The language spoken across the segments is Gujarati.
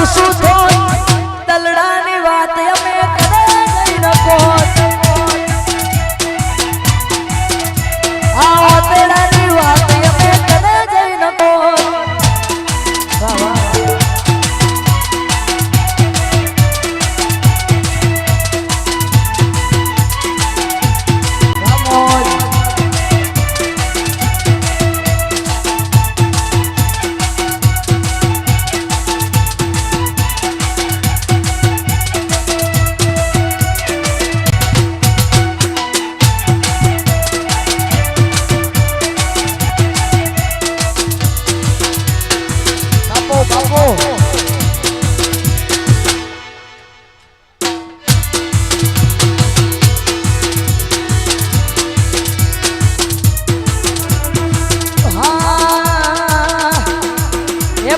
શું તો તલડાની વાત અમે કરે નહીં નકો આ તલડાની વાત અમે કરે જઈ નકો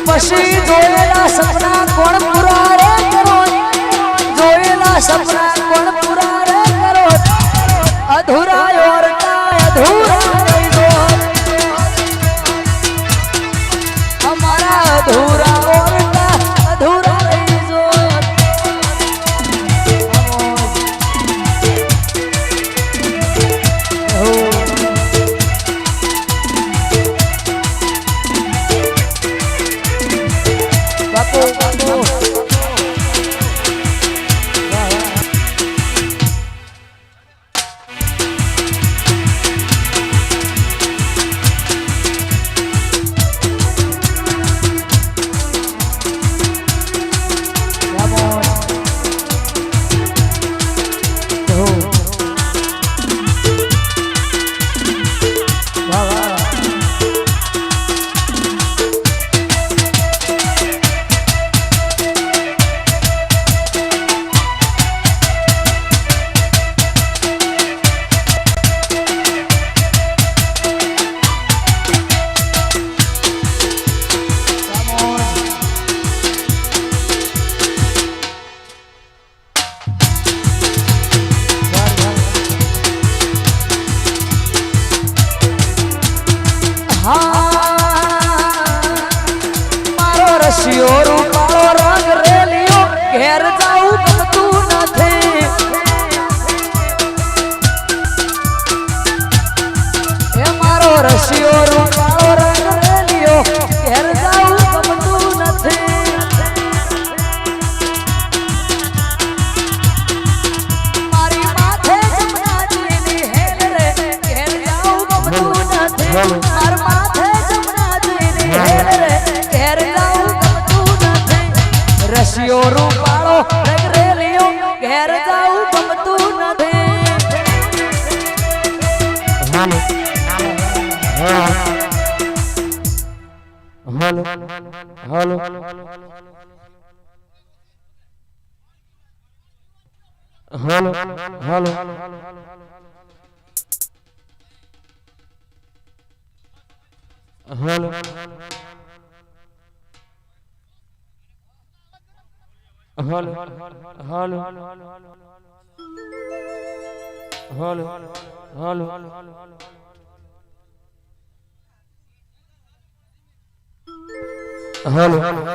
પછી જોયેલા સપના કોણ પૂરા રે કરો જોયેલા સપના કોણ પૂરા રે કરો અધૂરા ઓરતા અધૂરા રહી દો અમારા અધૂરા ઓરતા અધૂરા રહી દો રશિયો રૂપાળો રેલિયો ઘેર જાઉં ગમતું નથી હાલો હાલો હાલો હાલો હાલો હાલો હાલો હાલો હાલો હાલો હાલો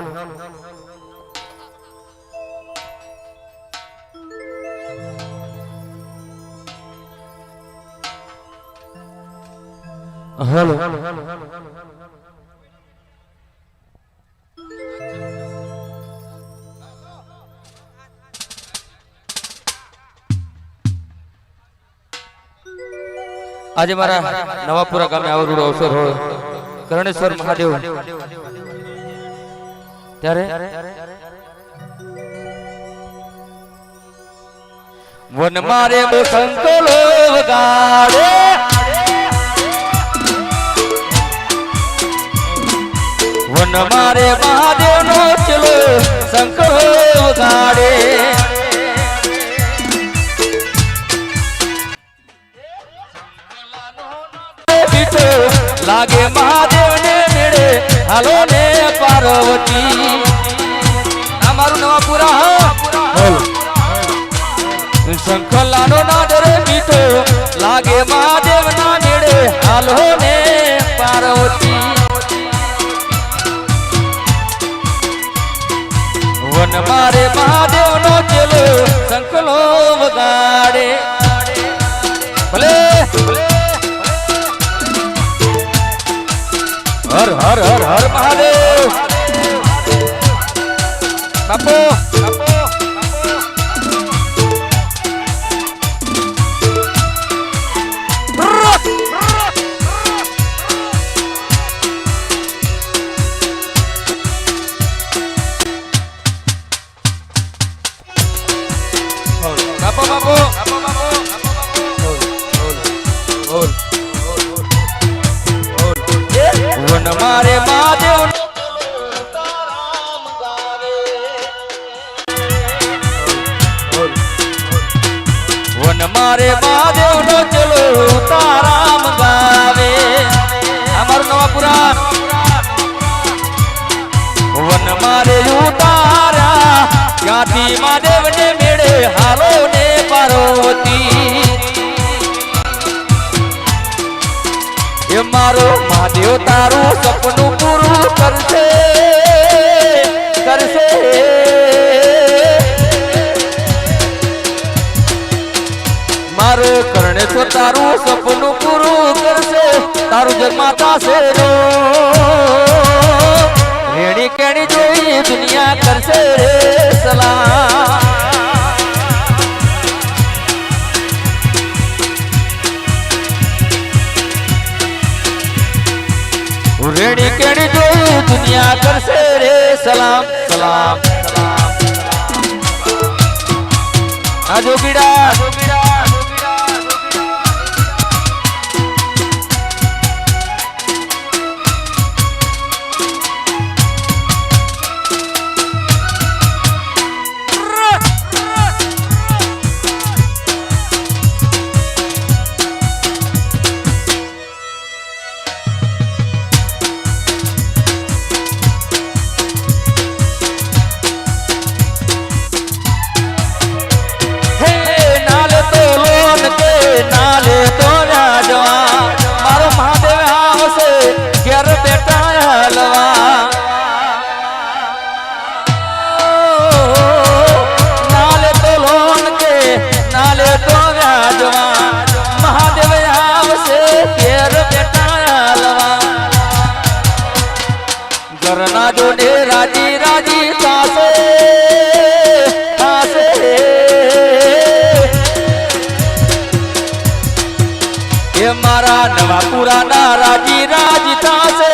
આજે મારા નવાપુરા ગામે આવરૂડો અવસર હોય કરણેશ્વર મહાદેવ ત્યારે વન મારે સંતોલો વગાડે વન મારે મહાદેવ નો ચલો સંકળો વગાડે લાગે મહાદેવ ને મેળે હાલો ને પાર્વતી અમારું નવાપુરા શંખલાનો ના ડરે મીઠો લાગે મહાદેવ ના મેળે હાલો ને પાર્વતી વન મારે મહાદેવ નો ચેલો સંકલો વગાડે ભલે હર હર હર હર મહાદેવ બાપો વન મારે મહાદેવ વન મારે મહાદેવ નો ચલો તારામ ગાવે અમારું નવાપુરા વન મારે ઉતાર્યા ક્યાંથી મહાદેવ ને મેળે હાલો ને પાર્વતી એ મારો મહાદેવ તારું સપનું પૂરું કરશે કરશે મારો કરણેશ્વર તારું સપનું પૂરું કરશે તારું જન્માતા છે રેણી કેણી જોઈ દુનિયા કરશે રે સલામ રેણી કેણી જોઈ દુનિયા કરશે રે સલામ સલામ આ જોગીડા નાલે તો રાજવા મારો મહાદેવ આવશે ઘેર બેટા હલવા નાલે તો લોન કે નાલે તો રાજવા મહાદેવ આવશે ઘેર બેટા હલવા ઘરના જોડે રાજી રાજી થાશે થાશે મારા નવાપુરા ના રાજી રાજી થાશે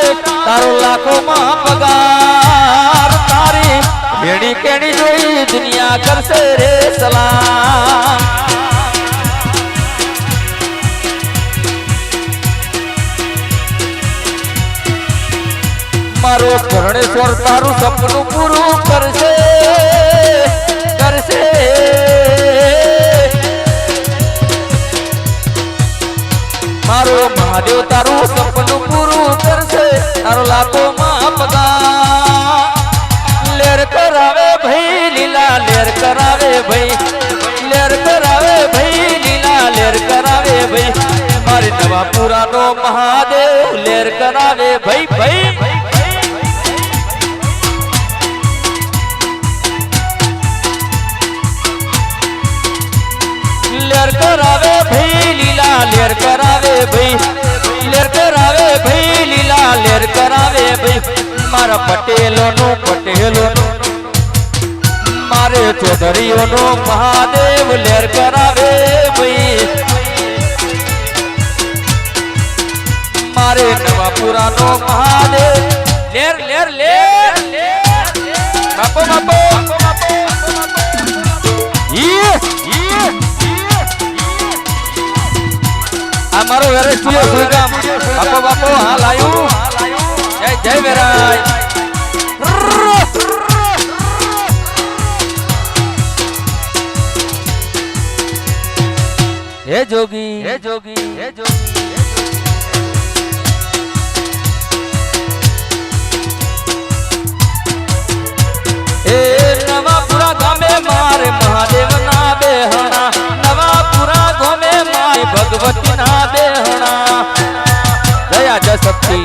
તારો લાખો માં પગાર તારી વેણી કેણી જોઈ દુનિયા કરશે રે સલામ મારો કરણેશ્વર તારું સપનું પૂરું કરશે કરશે મારો મહાદેવ તારું સપનું પૂરું કરશે તારો લાખો માં પગાર લેર કરાવે ભાઈ લીલા લેર કરાવે ભાઈ લેર કરાવે ભાઈ લીલા લેર કરાવે ભાઈ મારે નવાપુરા નો મહાદેવ લેર કરાવે ભાઈ ભાઈ લેર કરાવે ભાઈ લીલા લેર કરાવે ભાઈ લેર કરાવે ભાઈ લીલા લેર કરાવે ભાઈ મારા પટેલોનું મારે ચૌધરીઓનું મહાદેવ લેર કરાવે ભાઈ મારે નવાપુરાનો મહાદેવ લેર લેર લેર બાપો બાપો અમારો વેરે સ્ટુડિયો સુઈગામ બાપો બાપો હાલ આયું જય જય વેરાય હે જોગી હે જોગી હે જોગી એ નવાપુરા ગામે મારે મહાદેવ ના બેહણા નવાપુરા ગામે મારે ભગવતી ના બેહણા દયા જશક્તિ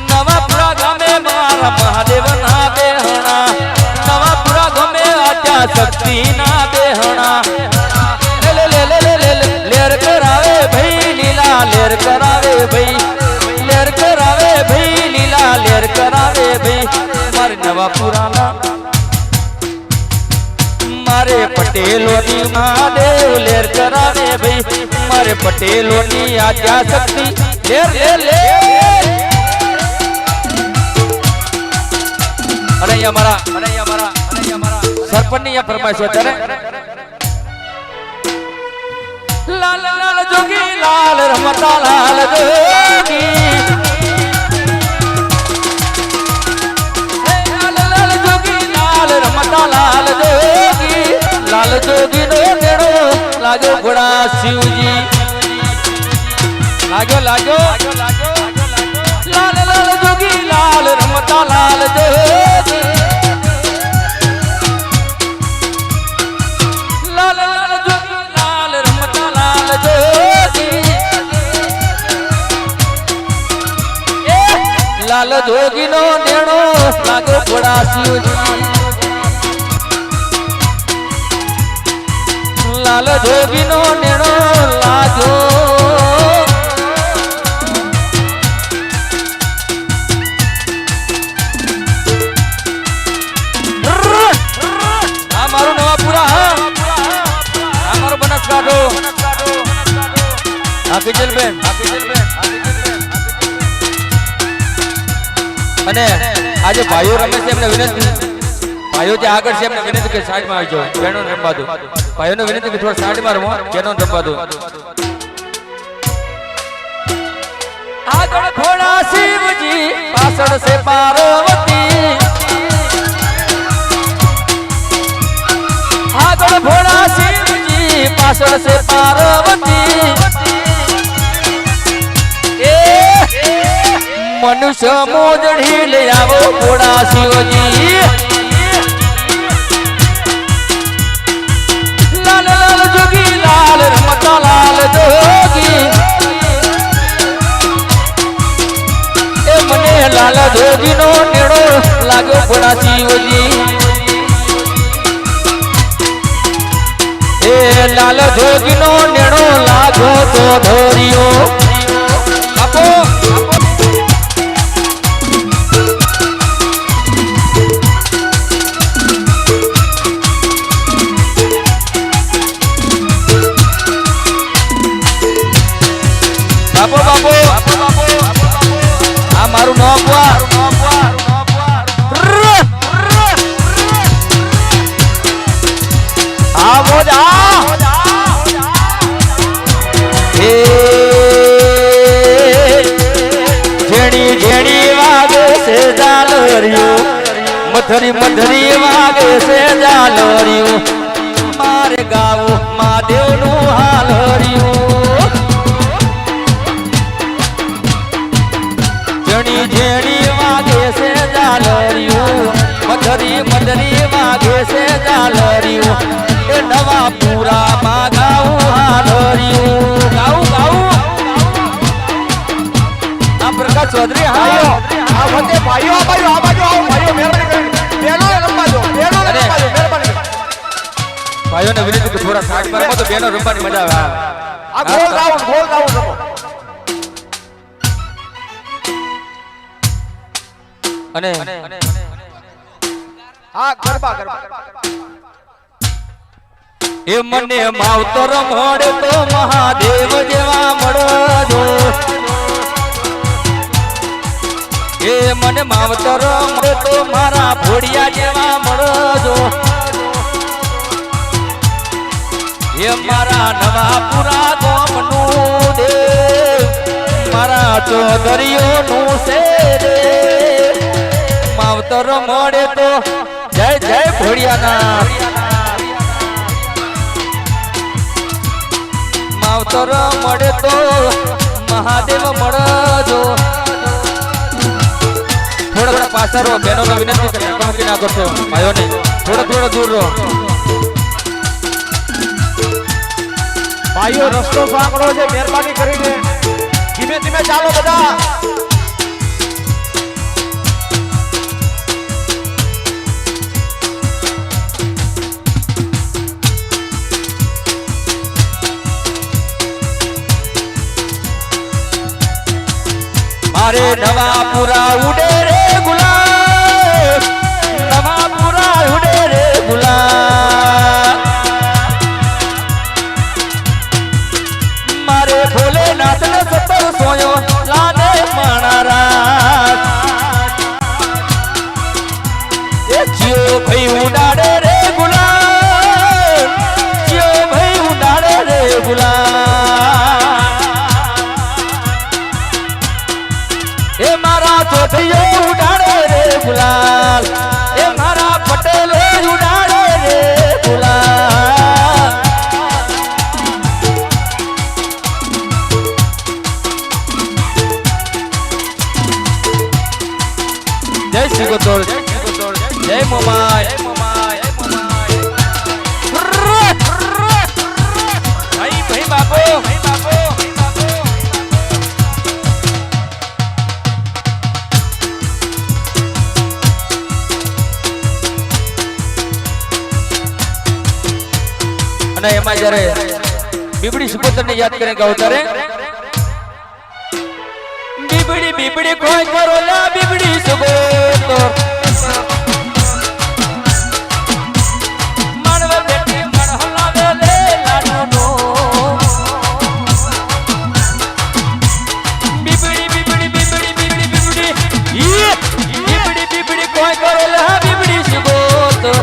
નવાપુરા ગામે મારા મહાદેવ ના બેહણા બેહણા નવાપુરા ગમે આદ્યા શક્તિ ના બેહણા લે લે લે લે લે લેર કરાવે ભાઈ લીલા લેર કરાવે ભાઈ લેર કરાવે ભાઈ લીલા લેર કરાવે ભાઈ મારે નવાપુરાના મારે પટેલોની મહાદેવ લેર કરાવે ભાઈ મારે પટેલોની આદ્યા શક્તિ લેર લે લે અરે અહીંયા મારા સરપંચ ની ફરમાઈશ અત્યારે લાલ લાલ જોગી લાલ રમતા લાલ જોગી લાલ જોગી લાલ રમતા લાલ જોગી લાલ જોગી નો નેડો લાગ્યો ઘોડા શિવજી લાગ્યો લાલ લાલ જોગી લાલ રમતા લાલ જોગી લાલ લાલ જોગી લાલ રમતા લાલ જોગી લાલ જોગી નો નેણો લાગ્યો ઘોડા શિવજી લાલ જોગી નો નેણો લાગ્યો અને આજે ભાઈઓ રમે છે એમને વિનંતી ભાઈઓ જે આગળ છે એમને વિનંતી કે સાઈડમાં આવી જાઓ બહેનો રમવા દો ભાઈઓને વિનંતી કે થોડા સાઈડમાં રમો બહેનો રમવા દો આગળ ઘોડા શિવજી પાછળ છે પાર્વતી આગળ ઘોડા શિવજી પાછળ છે પાર્વતી મનુષ્ય મોજડી લઈ આવો ઘોડા શિવજી લાલ લાલ જોગી લાલ રમતા લાલ જોગી એ મને લાલ જોગી નો નેડો લાગ્યો ઘોડા શિવજી એ લાલ જોગી નો નેડો લાગ્યો તો ધોરિયો આપો બાપો આ મારું નોકવા આ મોજા એ જેણી જેણી વાગે છે જાલરિયો મધરી મધરી વાગે છે જાલરિયો મારે ગાવું મહાદેવનું હાલરિયું જેણી જેણી વાગે છે જાલરિયું મધરી મધરી વાગે છે જાલરિયું એ નવાપુરા માં ગાવું હાલરિયું ગાવું આ પ્રકાશ ચૌધરી હા આ વખતે ભાઈઓ આ બાજુ આવો ભાઈઓ મહેરબાની કરી બેનો રમવા દો મહેરબાની ભાઈઓને વિનંતી કે થોડા સાઈડ પર તો બેનો રમવાની મજા આવે આ ગોળ ગાઉન રમો અને હા ગરબા એ મને માવતર મળે તો મહાદેવ જેવા મળજો એ મને માવતર મળે તો મારા ભોડિયા જેવા મળજો એ મારા નવાપુરા ગામનું દેવ મારા ચૌધરીઓનું છે માવતર મળે તો જય જય ભોડિયાના માવતર મળે તો મહાદેવ મળજો થોડા પાછળ રહો બહેનોને વિનંતી છે કમકી ના કરશો ભાઈઓને થોડો દૂર રહો ભાઈઓ રસ્તો સાંકળો છે મહેરબાની કરીને ધીમે ધીમે ચાલો બધા મારે નવાપુરા ઉડે રે ગુલાલ, નવાપુરા ઉડે રે ગુલાલ, મારે ભોલેનાથ ને સતર સોયો લાલે માણારા એ જીઓ ભાઈ ઉડાડે રે ગુલાલ, જીઓ ભાઈ ઉડાડે રે ગુલાલ, એ મારા ચોથીઓ ઉડાડે રે ગુલાલ, એ મારા પટેલ ઉડાડે રે ગુલાલ. જય શ્રી ગોતોળ, જય મોમાય, ભાઈ ભાઈ બાપો, ભાઈ બાપો. અને એમાં જ્યારે બીબડી સુપોતરને યાદ કરીને ગાવ ત્યારે બીબડી બીબડી કોઈ કરો લા બીબડી સુપોતર માનવ બેટી મણહલાવે લે લાડુનો બીબડી બીબડી બીબડી બીબડી બીબડી ઈ બીબડી બીબડી કોઈ કરો લા બીબડી સુપોતર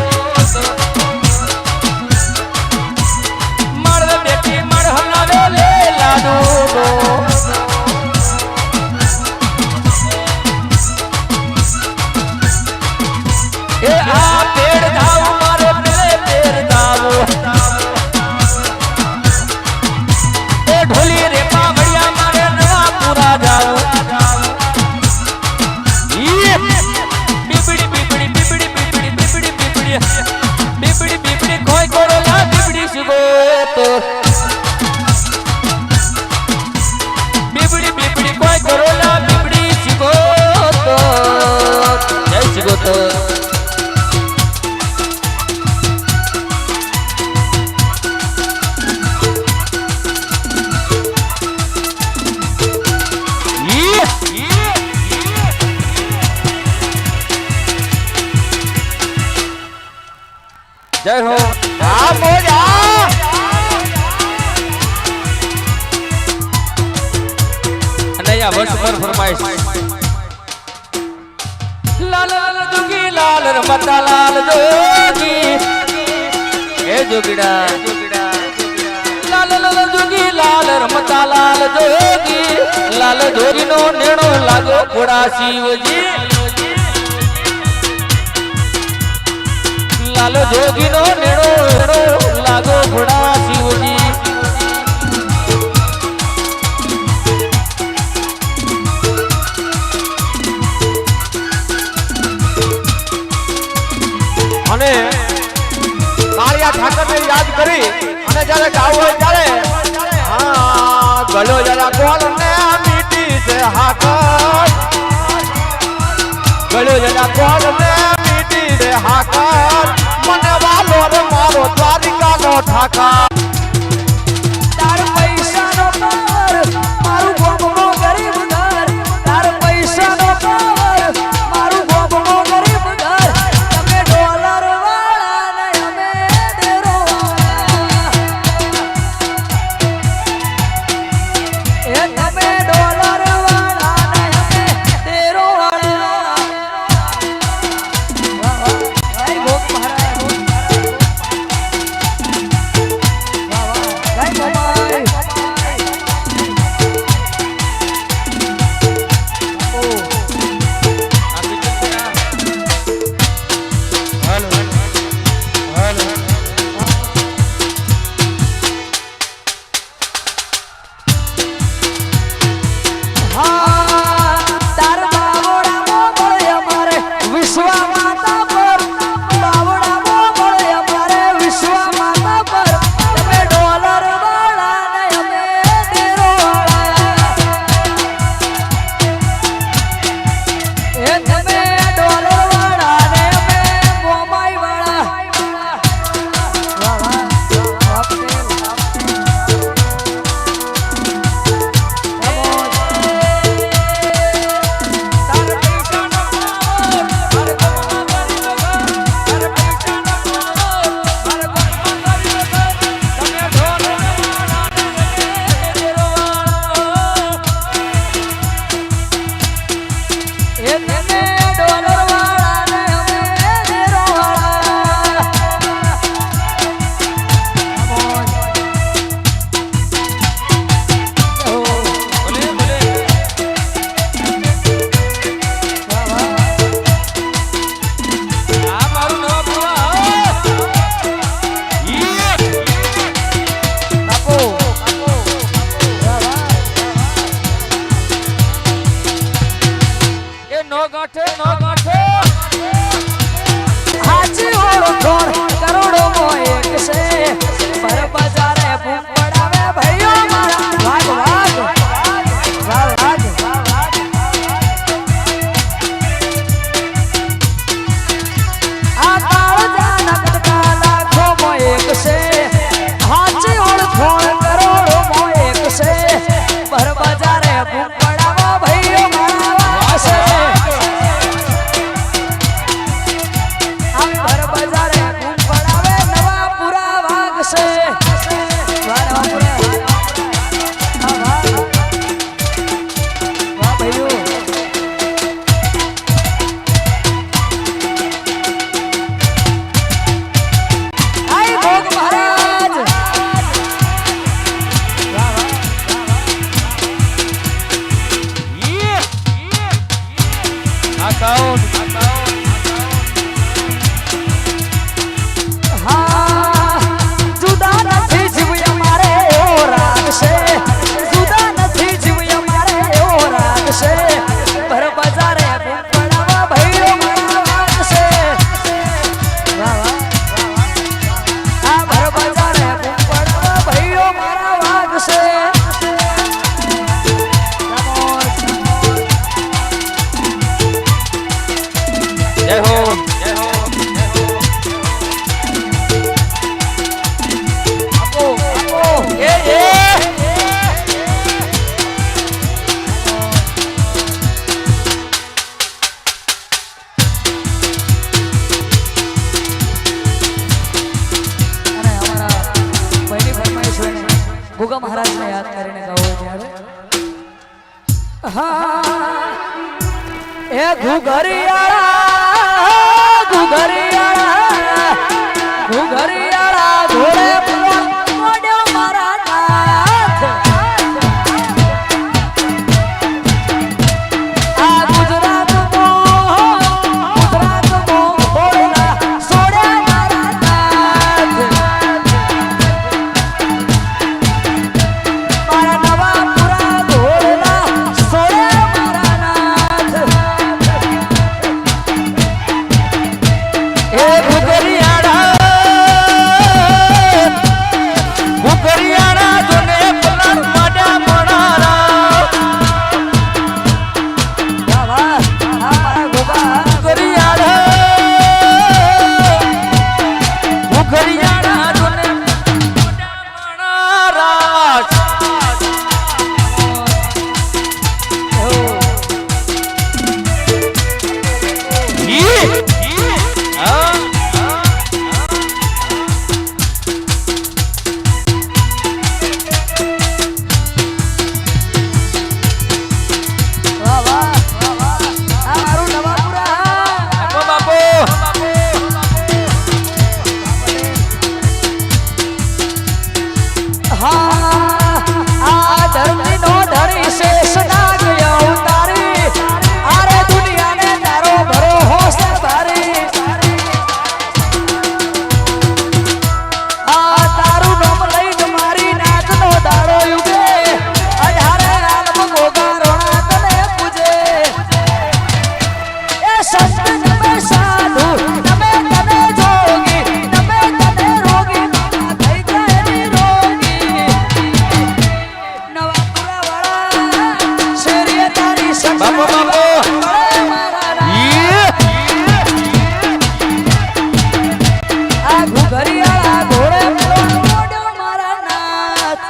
જય હો આ મોજા અને અહીંયા વર્ષભર ફરમાઈશ લાલ લાલ જોગી લાલ રમતા લાલ જોગી એ જોગીડા લાલ લાલ જોગી લાલ રમતા લાલ જોગી લાલ જોગીનો નેણો લાગો ઘોડા શિવજી લાલ જોગીનો નેણો લાગો ઘોડા શિવજી અને કાળિયા ઠાકરને યાદ કરી અને જ્યારે ગાવું હોય ત્યારે હા ગલો જરા કોલ ને મીઠી છે હાકર ગલો જરા કોલ ને મીઠી છે હાકર મને વાલો રે મારો દ્વારિકાનો ઠાકર તાર પૈસાનો પાવર મારું ગોબનો ગરીબ ઘર તાર પૈસાનો પાવર મારું ગોબનો ગરીબ ઘર તમે ડોલર વાળા ને અમે ડેરો એ તમે ડોલર વાળા ને અમે ડેરો ગોગા મહારાજને યાદ કરીને ગાવો ત્યારે હા એ ઘુઘરિયાળા ઘુઘરિયાળા ઘુઘરિયાળા ઘોડે મોડ્યો મારા નાથ આ ગુજરાતમાં ઘોડલા સોડ્યા મારા નાથ મારા નવાપુરા ઘોડલા સોડ્યા મારા નાથ એ ઘુઘરિયાળા જોને પલટ માડ્યા મોણારા વાહ વાહ આ મારા ગોગા ઘુઘરિયાળા જોને મોણારા વાહ વાહ આ મારું નવાપુરા બાપો હા આ ધરતીનો ધરી શેષ નાગ અવતારી આરે દુનિયાને તારો ભરોસો ભારી આ તારું નામ લઈને મારી નાચનો દાડો યુગે 18 આલમ ગોગા રોણા તને પૂજે એ સંત નમે સાધુ નમે તને જોગી નમે તને રોગી મામા થઈ જાય નિરોગી નવાપુરા વાળા શેરીએ તારી બાપો, બાપો. આ ઘુઘરિયાળા ઘોડે મોડ્યો મારા નાથ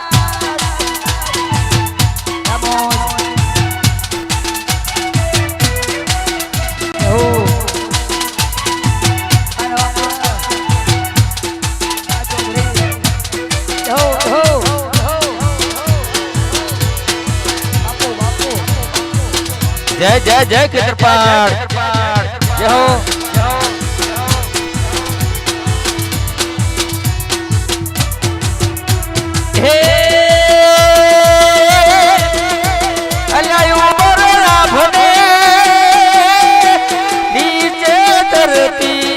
નમો ઓ જય જય જય ખેતરપાળ જય હો હે અલ્યા ઉપર રાભને નીચે ધરતી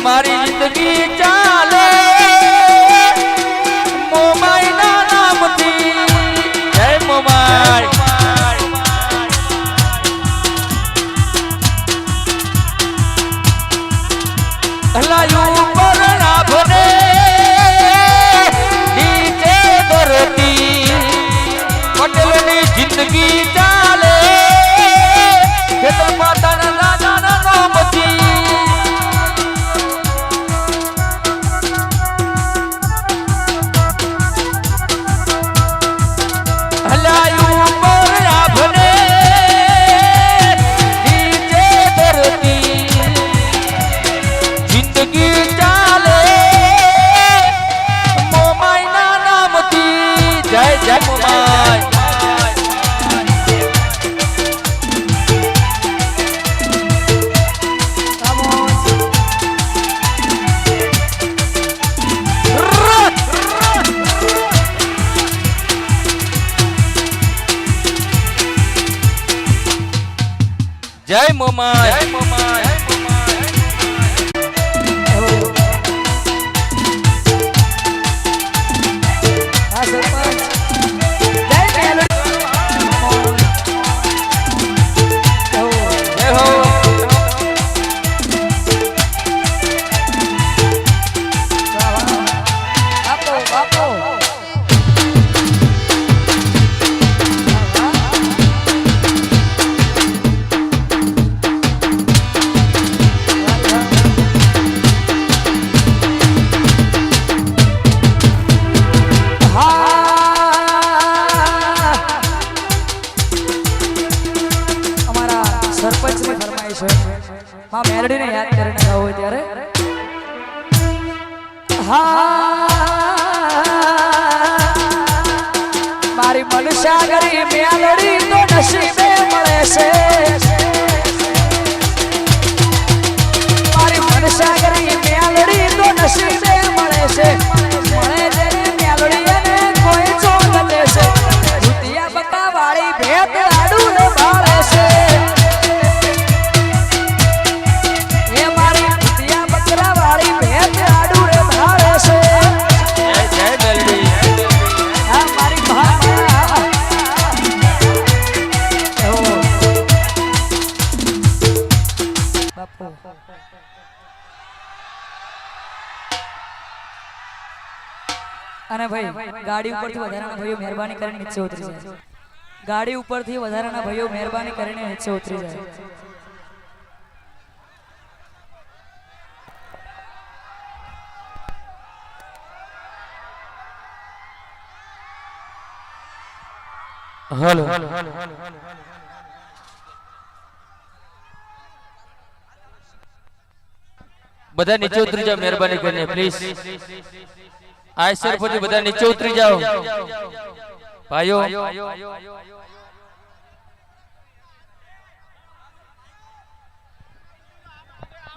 મારી જિંદગી ચાલે મોમાઈના નામથી જય મોમાઈ હલાયું ઉપર રાભને નીચે ધરતી પટેલની જિંદગી ચાલે ખેતર માતાના રાજાના નામથી હલાયું ઉપર રાભને નીચે ધરતી જિંદગી ચાલે મોમાઈના નામથી જય જય મોમાઈ જય મોમાઈ જય મોમાઈ આ સરપંચ જય મેલડી જય હો બાપો બાપો સરપંચની ફરમાઈશ હોય માં મેલડીને યાદ કરીને ગાવું હોય ત્યારે હા મનસાગરી મેલડી તો નસીબે મળે છે મારી મનસાગરી મેલડી તો નસીબે મળે છે મળે તેની મેલડી અને કોઈ ચોક લેશે ભૂતિયા બકા વાળી ભેટ આડું ને ભાળે છે એ મારી ભૂતિયા બકરા વાળી ભેટ આડું ને ભાળે છે જય મેલડી આ મારી ભાઈ બાપુ અને ભાઈ ગાડી ઉપરથી વધારાના ભાઈઓ મહેરબાની કરીને નીચે ઉતરી જાય ગાડી ઉપરથી વધારાના ભાઈઓ મહેરબાની કરીને નીચે ઉતરી જાય હલો બધા નીચે ઉતરી જાઓ મહેરબાની કરીને પ્લીઝ આ સર પછી બધા નીચે ઉતરી જાઓ ભાઈઓ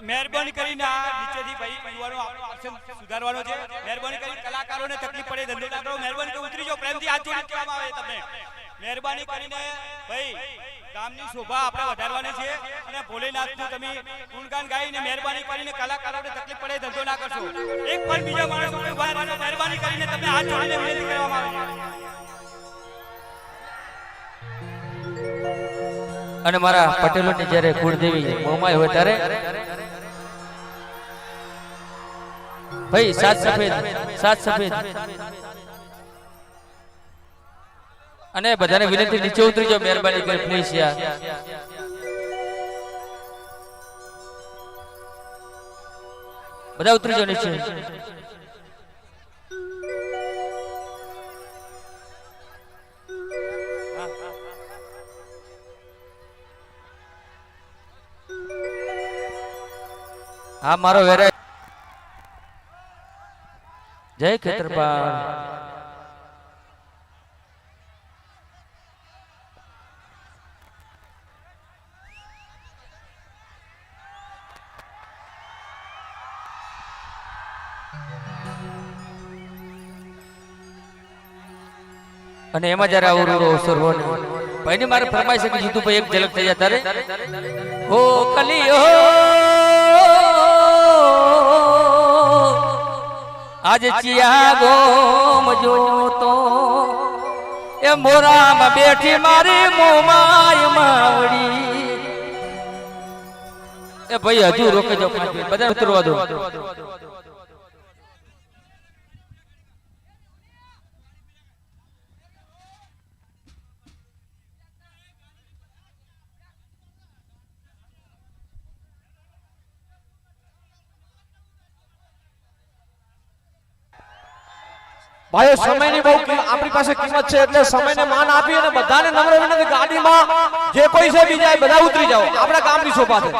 મહેરબાની કરીને આ નીચેથી ભાઈ યુવાનો આપણો સુધારવાનો છે મહેરબાની કરીને કલાકારોને તકલીફ પડે ધંધો ના કરો મહેરબાની કરીને ઉતરી જાઓ પ્રેમથી હાથ જોડી કહેવામાં આવે તમને મહેરબાની કરીને ભાઈ ગામની શોભા આપણે વધારવાની છે અને ભોલેનાથનું તમે ગુણગાન ગાઈને મહેરબાની કરીને કલાકારોને તકલીફ પડે ધંધો ના કરશો એક પણ બીજા માણસ ઉપર ઉભા રહેજો મહેરબાની કરીને તમને હાથ જોડીને વિનંતી કરવામાં આવે અને મારા પટેલોની જ્યારે કુળદેવી મોમાય હોય ત્યારે ભાઈ સાત સફેદ અને બધાને વિનંતી નીચે ઉતરી જાઓ મહેરબાની કરી પ્લીઝ યાર બધા ઉતરી જાઓ નીચે હા મારો વેરા જય ખેતરપાલ અને એમાં જયારે આવું અવસર હોય ને ભાઈ મારે ફરમાઈ શકે જીતુ ભાઈ એક ઝલક થઈ જાય તારે હો કલિયો આજ ચિયા ગોમ જોતો એ મોરામાં બેઠી મારી મોમાય માવડી એ ભાઈ હજુ રોકે જાઓ 5 મિનિટ બધા ઉતરવા દો ભાઈઓ સમયની બહુ આપણી પાસે કિંમત છે એટલે સમયને માન આપી અને બધાને નમ્ર વિનંતી ગાડીમાં જે કોઈ છે બીજા બધા ઉતરી જાઓ આપણા ગામની શોભા છે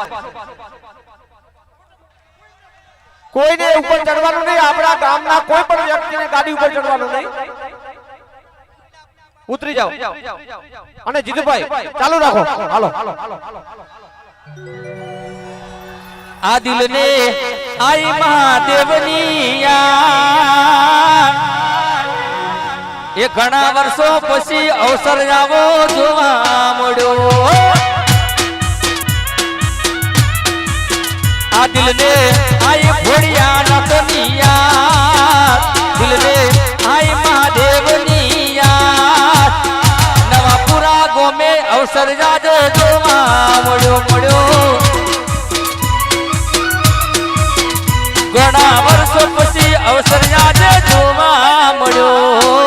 કોઈને ઉપર ચડવાનું નહીં આપણા ગામના કોઈ પણ વ્યક્તિને ગાડી ઉપર ચડવાનું નહીં ઉતરી જાઓ અને જીતુભાઈ ચાલુ રાખો હાલો આ દિલને આઈ મહાદેવની યાદ એ ઘણા વર્ષો પછી અવસર આવો જોવા મળ્યો આ દિલને આઈ ભોળિયા નટની યાદ દિલને આઈ મહાદેવની યાદ નવાપુરા ગોમે અવસર જાજો જોવા મળ્યો ઘણા વર્ષો પછી અવસર યાદ જોવા મળ્યો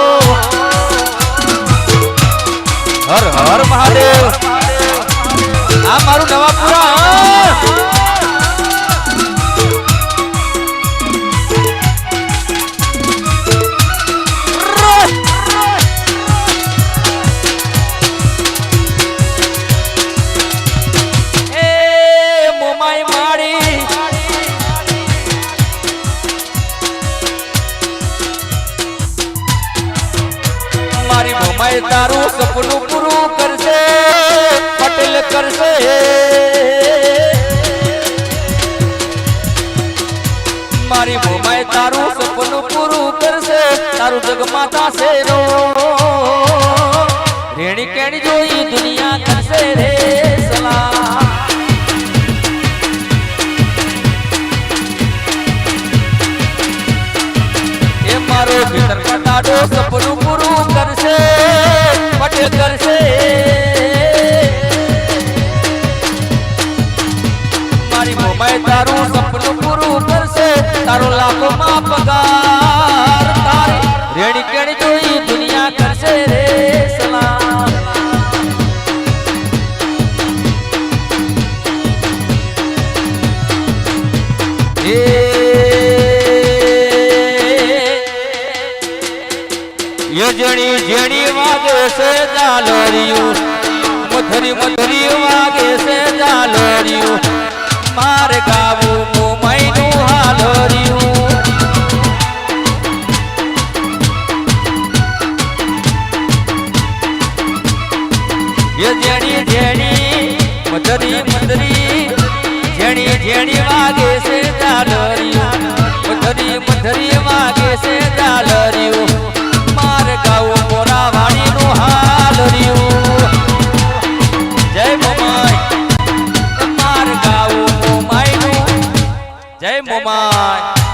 હર હર મહાદેવ આ મારું નવાપુરા મોમાય તારું સપનું પૂરું કરશે પટેલ કરશે મારી મોમાય તારું સપનું પૂરું કરશે તારું જગમાં થશે રો રેણી કેણી જોઈ દુનિયા કરશે રે સલામ એ મારો ભીતર પટાડો સપનું પૂરું કરશે પટેલ કરશે મારી મોમાય તારું સપનું પૂરું કરશે તારો લાખોમાં પગાર તારી રેડી કેણી જોઈ દુનિયા કરશે રે સલામ જેણી જેણી વાગે છે જાલોરિયું મધરી મધરી વાગે છે જાલોરિયું મારે ગાવું મોમાઈનું હાલોરિયું એ જેણી જેણી મધરી મધરી જેણી જેણી વાગે છે જાલોરિયું મધરી મધરી વાગે છે જાલોરિયું મારે ગાવું મોરા વાણીનું હાલોરિયું જય મોમાઈ મારે ગાવું મોમાઈનું જય મોમાઈ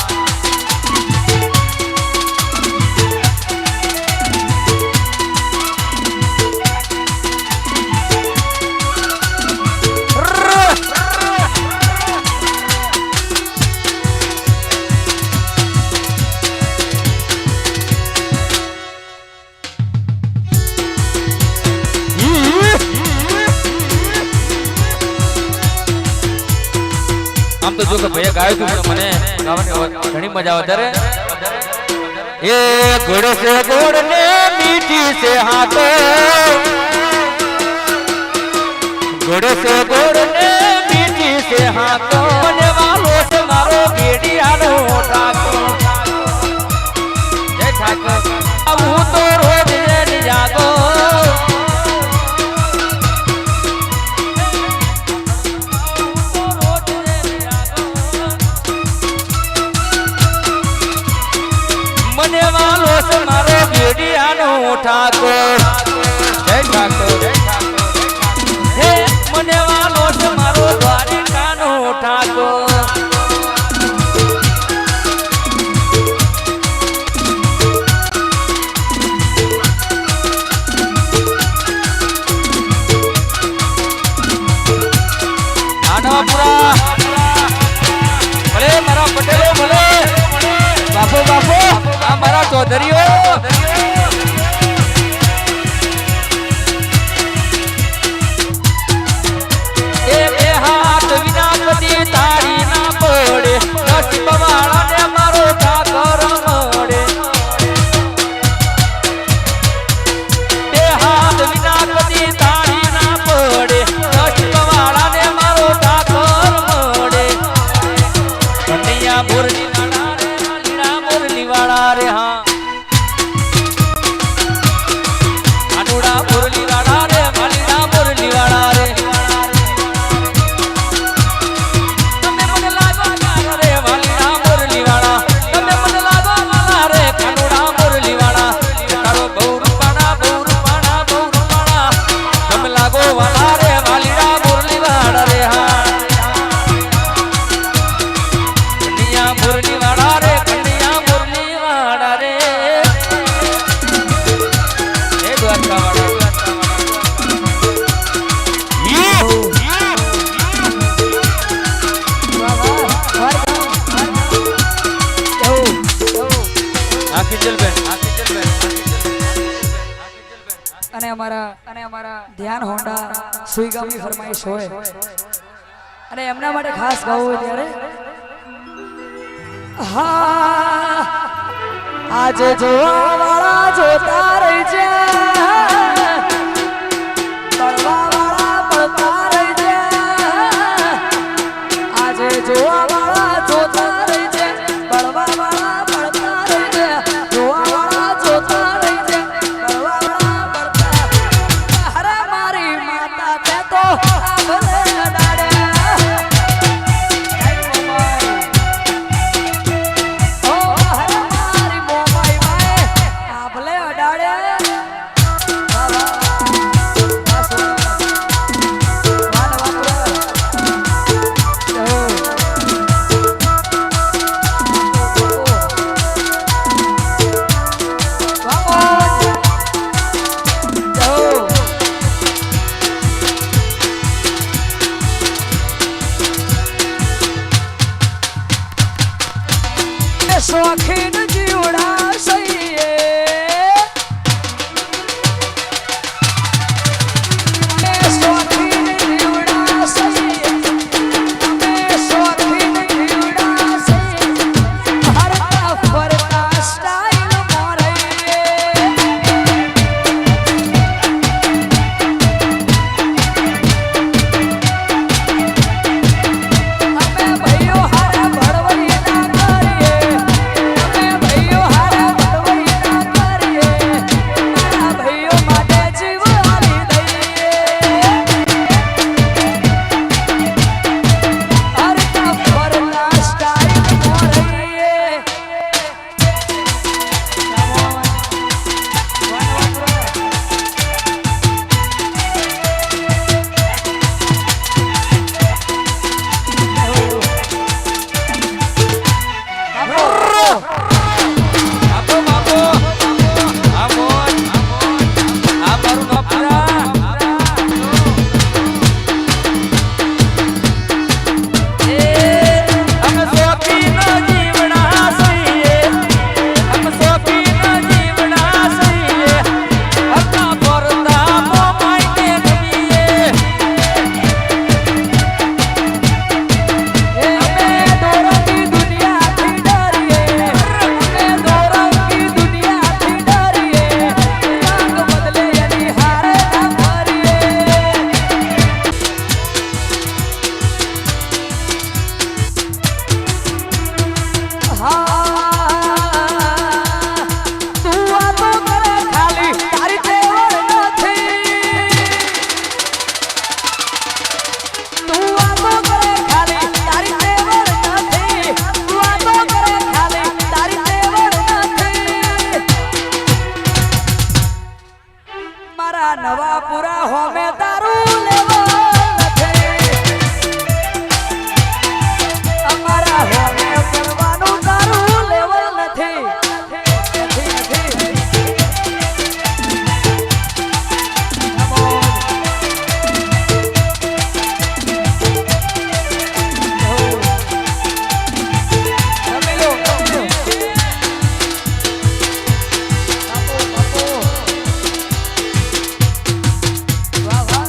આમ તો જો કે ભૈયા ગાયું હતું પણ મને ગાવાની ઘણી મજા આવે ત્યારે એ ગોળ સે ગોળ ને મીઠી સે હાથો ગોળ સે ગોળ ને મીઠી સે હાથો મને વાલો છે મારો બેડિયાનો ઠાકો જય ઠાકોર હું તો રોજ ને જાગો મને વાલો છે મારો બેડિયાનો ઠાકોર જય ઠાકોર હે મને વાલો છે મારો દ્વારિકાનો ઠાકોર આનવાપુરા ભલે મારા પટેલો ભલે બાપો બાપો આ મારા ચૌધરીઓ એ બે હાથ વિના કદી તાળી ના પડે નસીબ વાળાને મારો ઠાકોર મળે બે હાથ વિના કદી તાળી ના પડે નસીબ વાળાને મારો ઠાકોર મળે કન્યા બોરજી રે હા આનુડા મુરલી વાળા રે માલીડા મુરલી વાળા રે તમે મને લાગો મારા રે માલીડા મુરલી વાળા તમે મને લાગો મારા રે કાનુડા મુરલી વાળા તારો બહુ રૂપાણા તમે લાગો વાળા રે માલીડા મુરલી વાળા રે હા કન્યા મુરલી વાળા રે અને અમારા ધ્યાન હોન્ડા સુઈગામની ફરમાઈશ હોય અને એમના માટે ખાસ ગાવું હોય ત્યારે હા આજે જોવા વાળા જોતા રહી જાય પડવા વાળા પડતા રહી જાય આજે જોવા વાળા જોતા રહી જાય પડવા વાળા પડતા રહી જાય જોવા વાળા જોતા રહી જાય પડવા વાળા પડતા શોખીન જીવડા સહીએ અમે શોખીન જીવડા સહીએ અમે શોખીન જીવડા સહીએ હરતા ફરતા સ્ટાઇલ મોરઈએ અમે ભાઈઓ હારા ભળવઈ ના કરીએ અમે ભાઈઓ હારા ભળવઈ ના કરીએ મારા ભાઈઓ માટે જીવ આલી દઈએ હરતા ફરતા સ્ટાઇલ મોરઈએ આપો બાપો આ મોન આ મારું નોકરા અમે શોખીન જીવડા છીએ અમે શોખીન જીવડા છીએ હરતા ફરતા મોમાઈને ગમીએ અમે દોરંગી દુનિયાથી ડરીએ અમે દોરંગી દુનિયાથી ડરીએ રંગ બદલે એની હારે ના ફરીએ હા તું વાતો કરે ખાલી તારી તેવડ નથી તું વાતો કરે ખાલી તારી તેવડ નથી તું વાતો કરે ખાલી તારી તેવડ નથી મારા નવા પૂરા હોમે તારું લેવલ નથી અમારા હોમે કરવાનું તારું લેવલ નથી નથી નથી Come on. Camilo, Camilo. Papo, papo. વાહ વાહ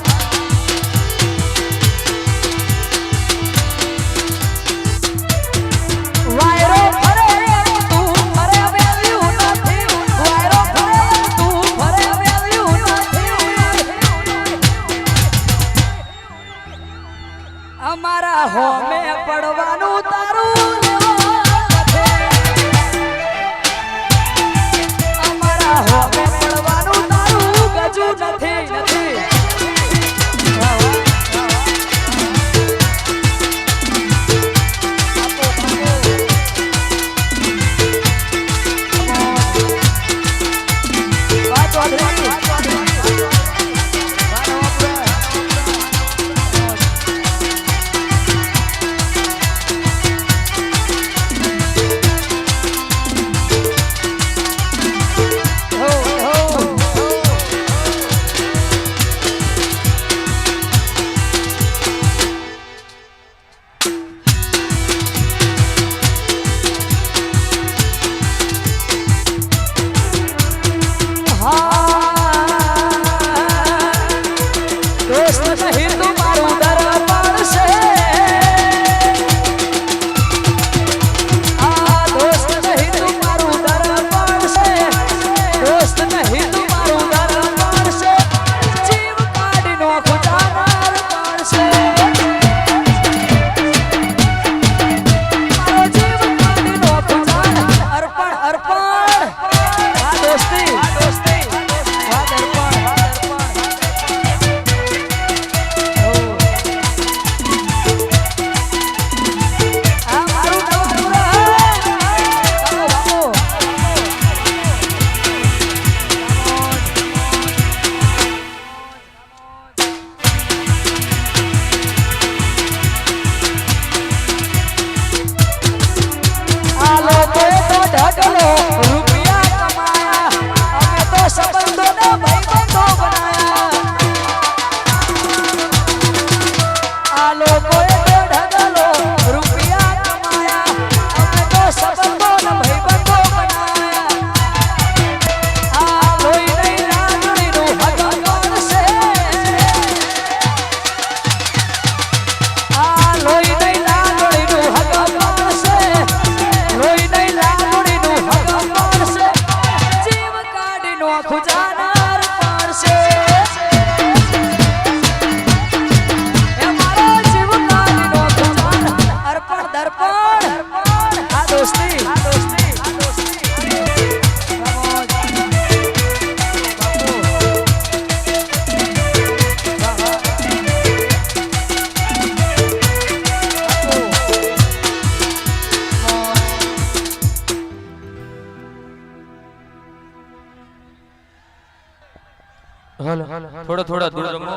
થોડો થોડો દૂર રમો,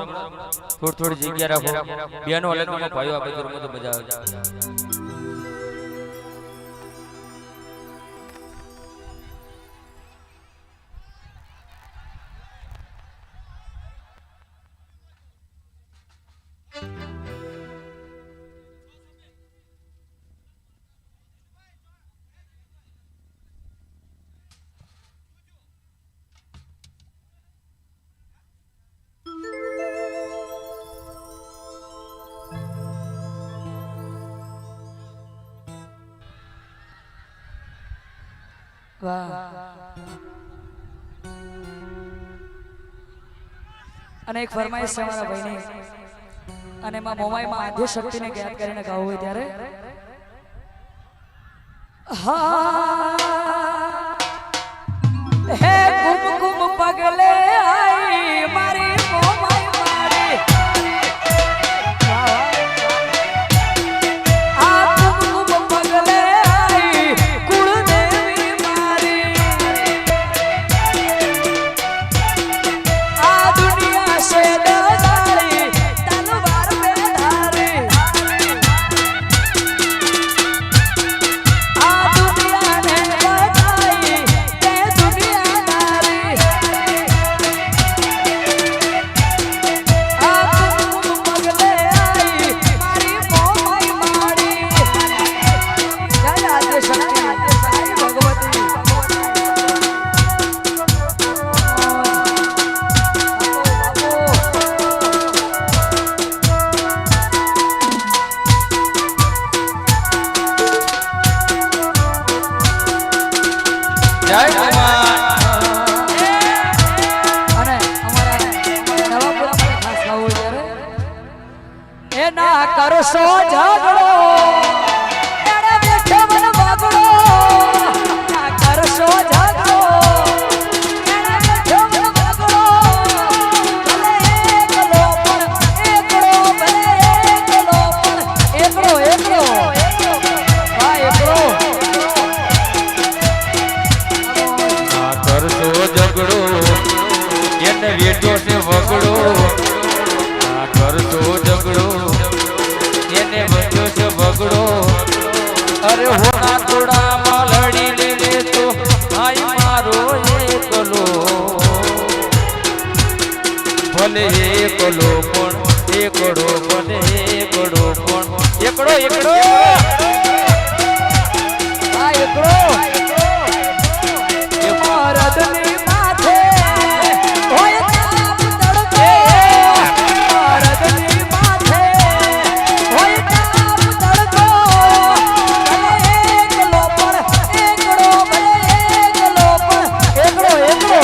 થોડી જગ્યા રાખો. બેનો હલે તો ભાઈઓ આ બધું રમો તો મજા આવે. અને એક ફરમાઈશ છે મારા ભાઈની, અને એમાં મોમાઈમાં આદ્ય શક્તિને યાદ કરીને ગાવું હોય ત્યારે હા હે કુમકુમ પગલે આઈ મારી મોમાઈ મારી આ કુમકુમ પગલે આઈ કુળદેવી મારી આ દુનિયા સે દજારી તલવાર पे धारी આ દુનિયાને બતાઈ તે દુનિયાદારી આ કુમકુમ પગલે આઈ મારી મોમાઈ મારી જય આદ્ય શક્તિ સાઈ ભગવતી જય હનુમાન. અને અમારા નવાપુરા માટે ખાસ ગાવું હોય ત્યારે એ ના કરશો ઝઘડો એણે બેઠો મન બગડો ના કરશો ઝઘડો એણે બેઠો મન બગડો ભલે એકલો પણ એકલો ભલે એકલો પણ એકલો હા એકલો આ કરશો ઝઘડો એને વેઠો છે વગડો. આ કરશો ઝઘડો એને વેઠો છે વગડો. અરે હોના થોડામાં લડી લે તો ભાઈ મારો એકલો, ભલે એકલો પણ એકડો બને એકડો પણ એકડો હા એકલો મરદની માથે હોય તાપ તડકો મરદની માથે હોય તાપ તડકો ભલે એકલો પણ એકડો ભલે એકલો પણ એકડો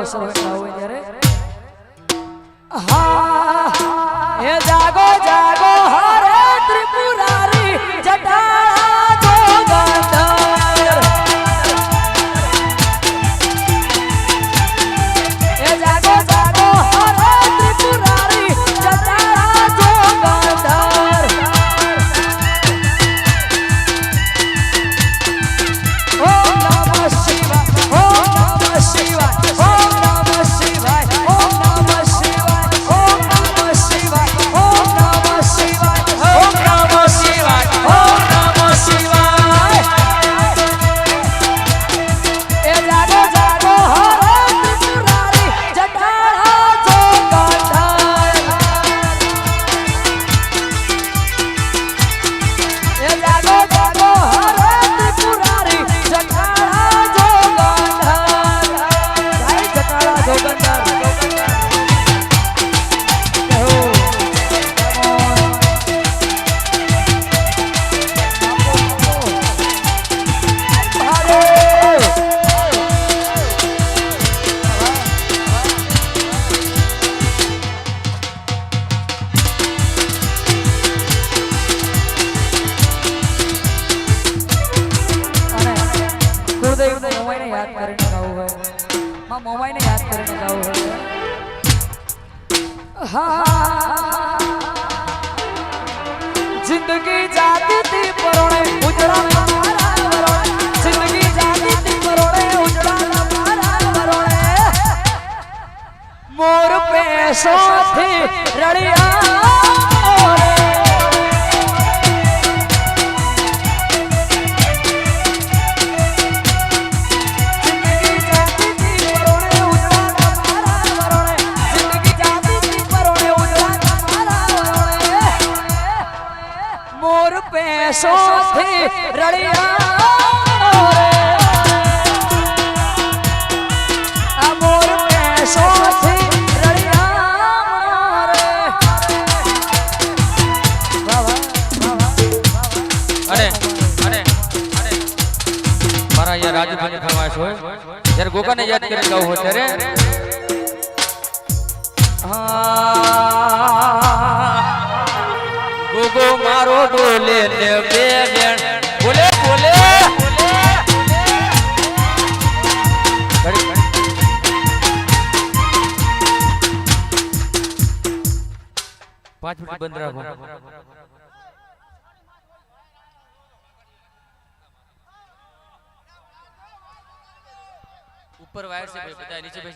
અવસર હોય ત્યારે હા હે જાગો જાગો હરે ત્રિપુરારી જટા જોગંદર હે જાગો જાગો હરે ત્રિપુરારી જટા જોગંદર ઓમ નમઃ શિવાય ઓમ નમઃ શિવાય ઓમ નમઃ શિવાય ઓમ નમઃ શિવાય ઓમ નમઃ શિવાય ઓમ નમઃ શિવાય ઓમ નમઃ શિવાય ઓમ નમઃ શિવાય એ જાગો જાગો હરે ત્રિપુરારી જટાળા જોગંદર એ જાગો જાગો હરે ત્રિપુરારી જટાળા જોગંદર જય જટાળા જોગંદર ગુરુદેવ મોમાઈને યાદ કરીને ગાવું હોય માં મોમાઈને યાદ કરીને ગાવું હોય હા જિંદગી જાતી તી પરોણે ઉજળા મારા વરોણે જિંદગી જાતી તી પરોણે ઉજળા મારા વરોણે મોર પેશોથી રળિયા મોર પેશોથી રળિયા રે આ મોર પેશોથી રળિયા રે વાહ વાહ અને મારા અહીંયા રાજુભાઈ ફરમાઈશ હોય જ્યારે ગોગાને યાદ કરીને ગાવું હોય ત્યારે ગોગો મારો ડોલે ને બે બેન બોલે બોલે પાંચ મિનિટ બંધ રાખો ऊपर वायर से भाई बताया नीचे भाई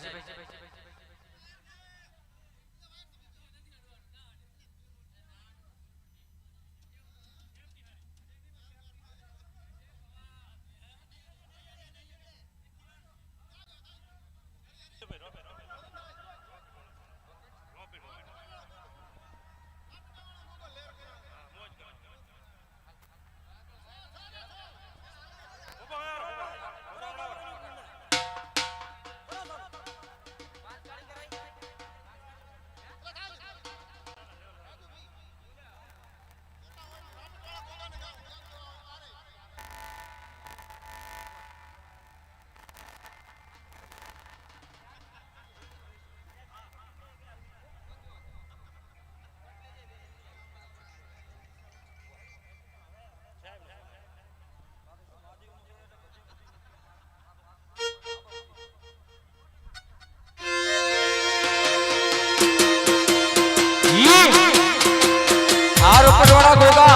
परवाड़ा गोगा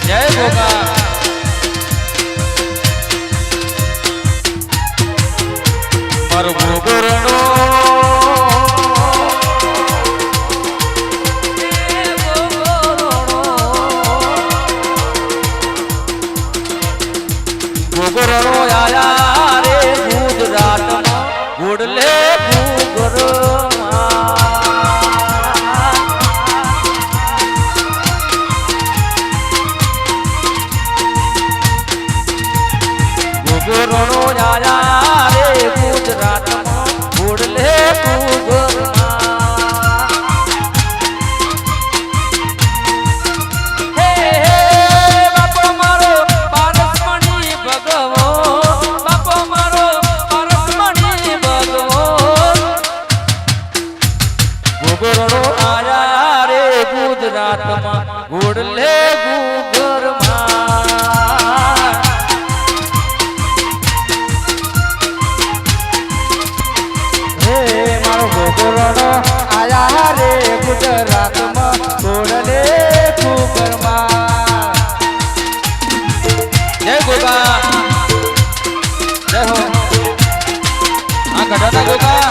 जय गोगा पर गोगरनो गोगरनो आया रे गुजरात में गुड़ले गोगरो रणो आया रे गुजरात में ગુજરાતમાં ગોડલે ગુગરમાં હે મારો ગોગરનો આયા રે ગુજરાતમાં ગોડલે કુકરમાં જય ગોગા જય હો આ ગઢાના ગોગા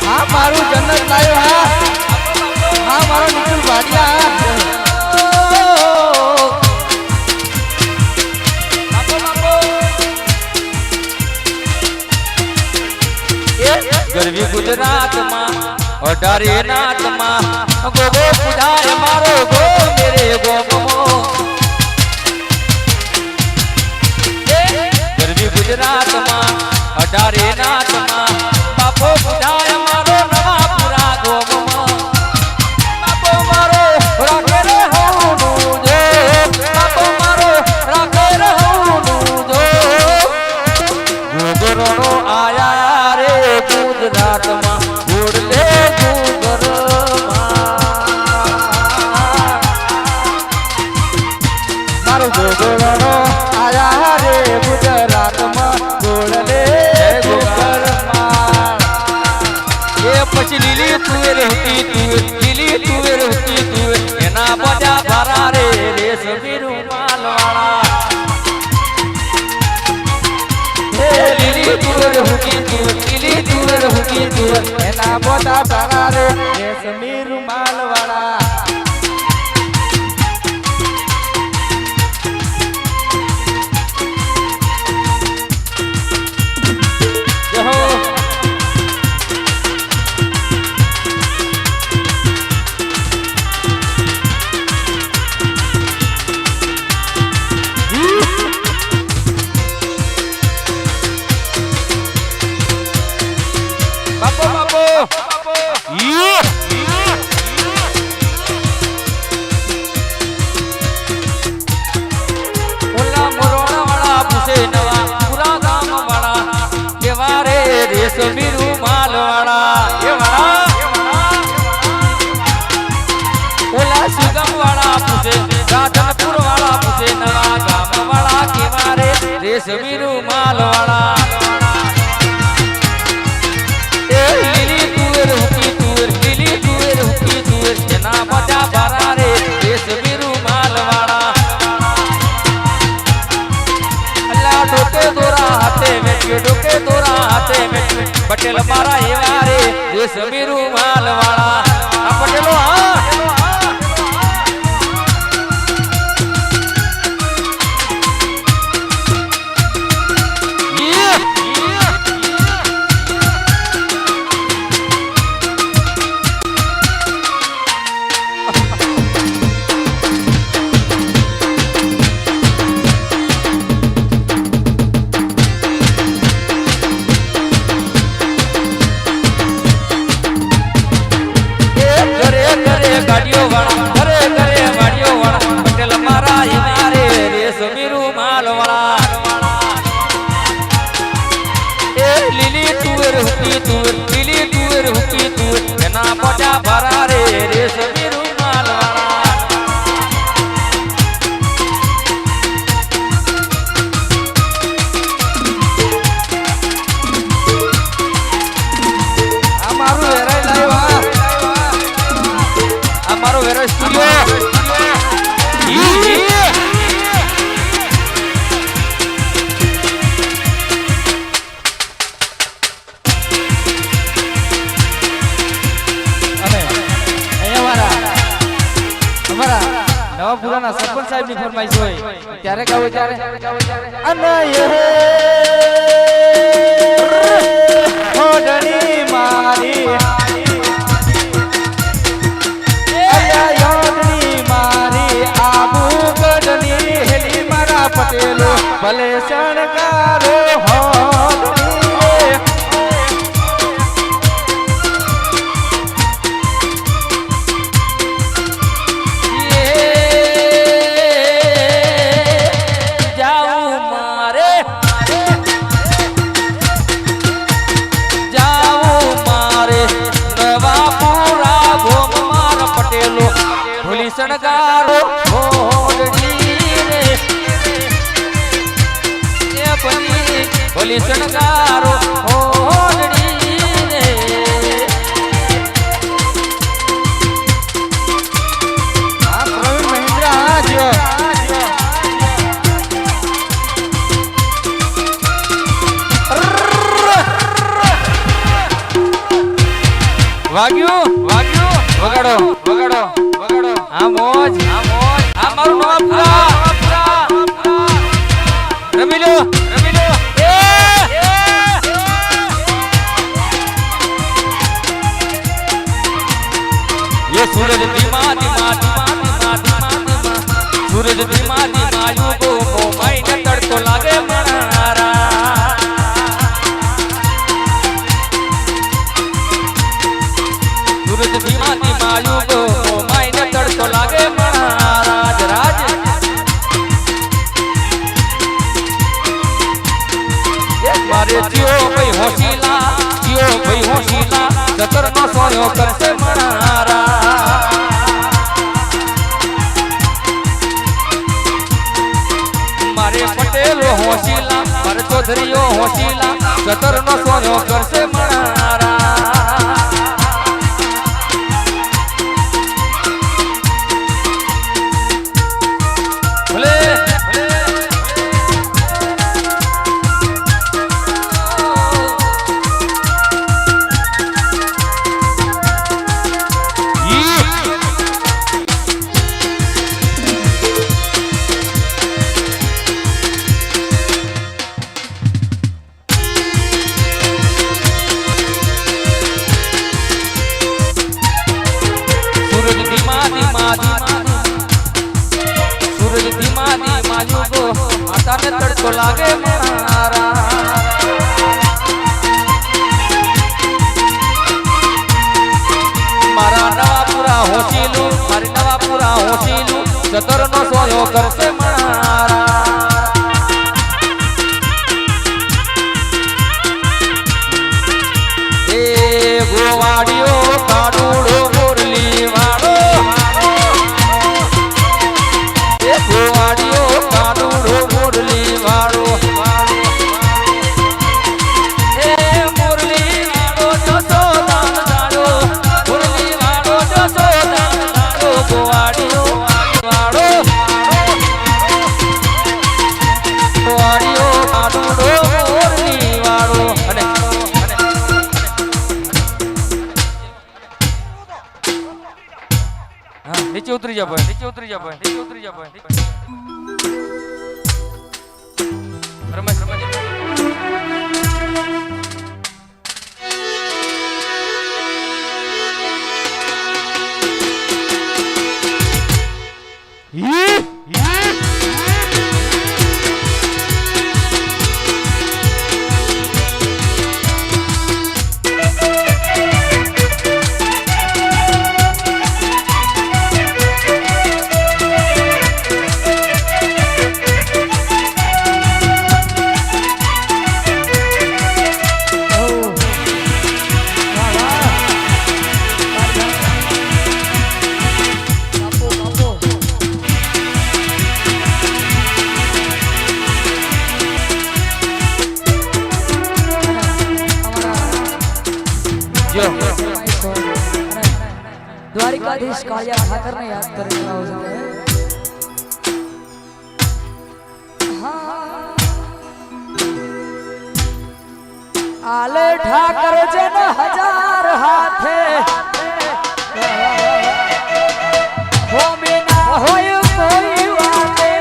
હા મારું જન્નત લાયો હા હા મારો નિકુલ ભાટિયા ગરવી ગુજરાતમાં 18 નાથમાં ગોગો પૂજાય મારો ગો મેરે ગોગમો ગરવી ગુજરાતમાં 18 નાથમાં બાપો પૂજાય મારો નવાપુરા ગોગમો બાપો મારો રાખે રહું જો બાપો મારો રાખે રહું જો ગોગરનો આયા રે ગુજરાતમાં ગોડલે મારો ગોગરનો આયા રે ગુજરાતમાં ગોડલે કુકરમાં એ પછી લીલી તુવેર હતી તુવેર લીલી તુવેર હતી તુવેર એના બધા ભરા રે રેશમી રૂમાલવાળા એ લીલી તુવેર હતી તુવેર લીલી તુવેર હતી તુવેર એના બોટા સારા રે રેશમી રૂમાલ વાળા જય હો બાપો બાપો ઓલા મોરોણા વાળા પૂછે નવા પુરા ગામ વાળા કેવા રે રેશમી રૂમાલ વાળા એ વાળા ઓલા સુગમ વાળા પૂછે રાધનપુર વાળા પૂછે નવા ગામ વાળા કેવા રે રેશમી રૂમાલ વાળા એ લીલી તુવેર હુકી તુવેર લીલી તુવેર હુકી તુવેર એના બધા ભરા રે રેશમી રૂમાલ વાળા અલ્લા ડોકે દોરા હાથે મેચ્યો ડોકે દોરા હાથે મેચ્યો પટેલ મારા એવા રે રેશમી રૂમાલ વાળા આ પટેલો હા ગાડીઓ વાળા ઘરે ઘરે વાડીઓ વાળા પટેલ મારા એવા રે રેશમી રૂમાલ વાળા એ લીલી તુવેર હુકી તુવેર લીલી તુવેર હુકી તુવેર એના મોટા ભરા રે રેશમી રૂમાલ વાળા આ મારું વેરાય લાયો હા અમારો વેરો સ્ટુડિયો અને અહીંયા અમારા નવાપુરાના સરપંચ સાહેબની ફરમાઈશ હોય ત્યારે ગાવો ત્યારે અને ઓઢણી મારી પટેલો ભલે શણગારો જાઉં મારે શણગારો ઓરડી રે એ ભલી શણગારો ઓરડી રે આ પ્રવીણ મહેન્દ્ર આજ વાગ્યું વાગ્યું વગાડો વગાડો વગાડો આ મોજ આ મારું નવાપુરા રમી લો ये सूरज धीमा धीमा धीमा धीमा धीमा धीमा सूरज धीमा धीमा युगो को मायने तड़को लागे मनारा सूरज धीमा धीमा युगो को मायने तड़को लागे मनारा राज मारे जियो भाई होशीला सतर नो सोयो करसे मनारा मारे पटेल होशीला मारे चौधरीओ होशीला सतर नो सोयो करसे मनारा भले सूरज धीमा धीमा युगो आता ने तड़को लागे मनारा मारा नवापुरा होशीलू मारी नवापुरा होशीलू सतर नो सोयो करसे मनारा ए गोवाड़ियो काडूड़ो मुरली वाड़ो गोवाड़ियो कानूड़ो मुरली वाड़ो ए मुरली वाड़ो जसो दान दाड़ो मुरली वाड़ो जसो दान दाड़ो गोवाड़ियो वाड़ो गोवाड़ियो कानूड़ो मुरली वाड़ो अने हाँ नीचे उतरी जा भाई नीचे उतरी जा भाई नीचे उतरी जा भाई रमेश દ્વારિકાધીશ કાળિયા ઠાકરને યાદ કરી રહ્યો છે આલે ઠાકર જન હજાર હાથે હોમે ના હોય કોઈ વાતે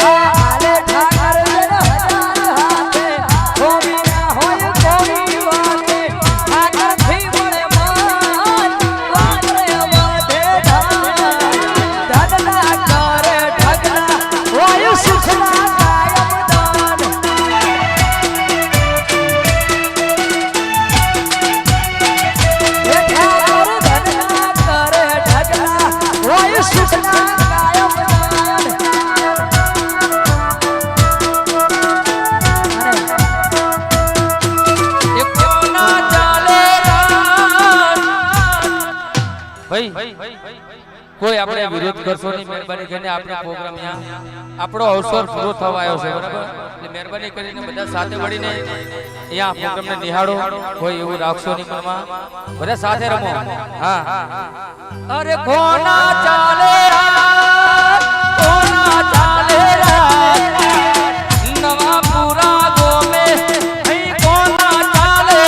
આલે ઠાકર જન હજાર હાથે હોમે ના હોય કોઈ વાતે ઠાકર થી મળે માન વાતરે વાતે ધન ના કરે ઠગના હોય સુખના કાયમ દાન કોઈ આપણે વિરોધ કરશો નહીં મહેરબાની કરીને આપણો પ્રોગ્રામ અહીંયા આપણો અવસર પૂરો થવા આવ્યો છે બરાબર એટલે મહેરબાની કરીને બધા સાથે મળીને અહીંયા પ્રોગ્રામને નિહાળો કોઈ એવું રાખશો નહીં મનમાં બધા સાથે રમો હા અરે કોના ચાલે કોના ચાલે નવા પૂરા ગોમે અહીં કોના ચાલે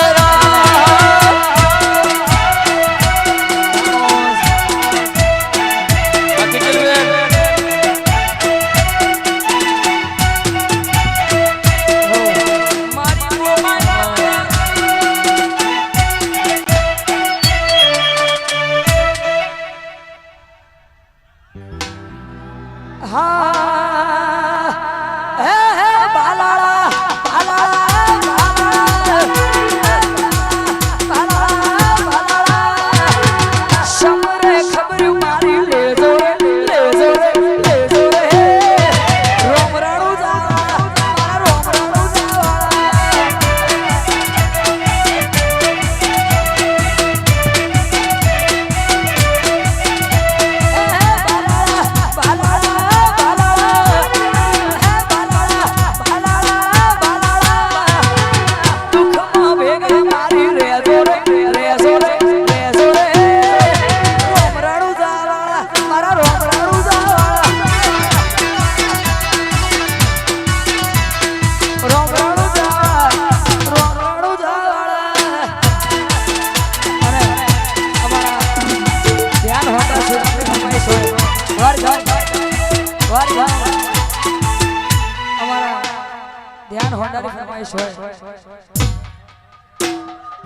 ધ્યાન હોન્ડાની ફરમાઈશ હોય